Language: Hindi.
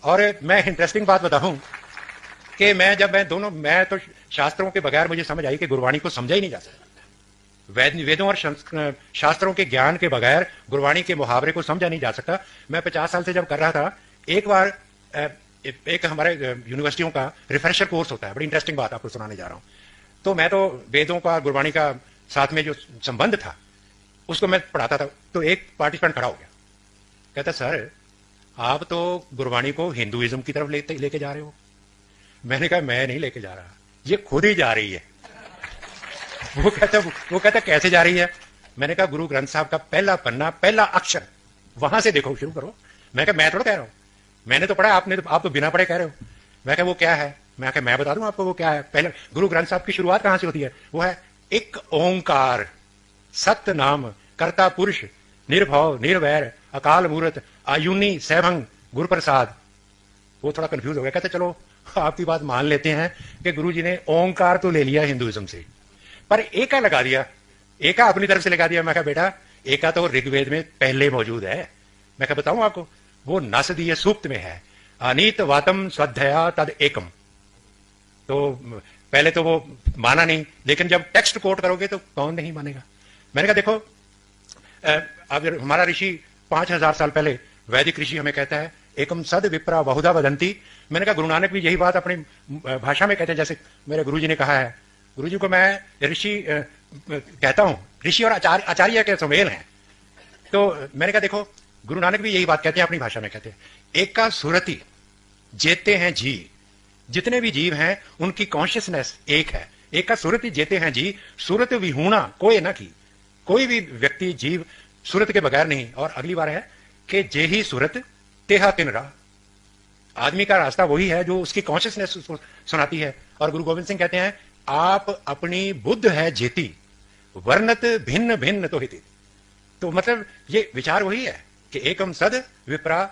और मैं इंटरेस्टिंग बात बताऊं कि मैं तो शास्त्रों के बगैर मुझे समझ आई कि गुरबाणी को समझा ही नहीं जा सकता। वेदों और शास्त्रों के ज्ञान के बगैर गुरबाणी के मुहावरे को समझा नहीं जा सकता। मैं 50 साल से जब कर रहा था, एक बार एक हमारे यूनिवर्सिटियों का रिफ्रेशर कोर्स होता है, बड़ी इंटरेस्टिंग बात आपको सुनाने जा रहा हूं। तो मैं तो वेदों का गुरबाणी का साथ में जो संबंध था उसको मैं पढ़ाता था। तो एक पार्टिसिपेंट खड़ा हो गया, कहता सर आप तो गुरबाणी को हिंदुइज्म की तरफ लेके जा रहे हो। मैंने कहा मैं नहीं लेके जा रहा, ये खुद ही जा रही है। वो कहता कैसे जा रही है? मैंने कहा गुरु ग्रंथ साहब का पहला पन्ना, पहला अक्षर, वहां से देखो, शुरू करो। मैं कहा मैं थोड़ा कह रहा हूं, मैंने तो पढ़ा, आप तो बिना पढ़े कह रहे हो। मैं कहा वो क्या है? मैं बता दूं आपको वो क्या है। पहले गुरु ग्रंथ साहब की शुरुआत कहां से होती है? वो है एक ओंकार सत्य नाम कर्ता पुरुष निर्भव निर्वैर अकाल मूर्त आयुनी सैभंग गुरु प्रसाद। वो थोड़ा कंफ्यूज हो गया, कहते चलो आपकी बात मान लेते हैं कि गुरु जी ने ओंकार तो ले लिया हिंदुइज्म से, पर एका लगा दिया, एका अपनी तरफ से लगा दिया। मैं कहा बेटा एका तो ऋग्वेद में पहले मौजूद है। मैं कहा बताऊं आपको, वो नसदीय सूक्त में है, अनीत वातम स्वध्या तद एकम। तो पहले तो वो माना नहीं, लेकिन जब टेक्स्ट कोट करोगे तो कौन नहीं मानेगा। मैंने कहा देखो, अब हमारा ऋषि 5000 साल पहले वैदिक ऋषि हमें कहता है एकम सद विप्रा बहुधा वदंती। मैंने कहा गुरु नानक भी यही बात अपनी भाषा में कहते हैं, जैसे मेरे गुरु जी ने कहा है। गुरु जी को मैं ऋषि कहता हूं, ऋषि और आचार्य के सुमेल हैं। तो मैंने कहा देखो गुरु नानक भी यही बात कहते हैं, अपनी भाषा में कहते हैं एक का सुरति जेते हैं जी। जितने भी जीव हैं उनकी कॉन्शियसनेस एक है। एक का सुरति जेते हैं जी, सूरत विहूणा कोई ना की। कोई भी व्यक्ति जीव सूरत के बगैर नहीं। और अगली बार है कि जे ही सूरत तेहा तिन राह। आदमी का रास्ता वही है जो उसकी कॉन्शियसनेस सुनाती है। और गुरु गोविंद सिंह कहते हैं आप अपनी बुद्ध है जेती, वर्णत भिन्न भिन्न तो हिति। तो मतलब ये विचार वही है कि एकम सद विप्रा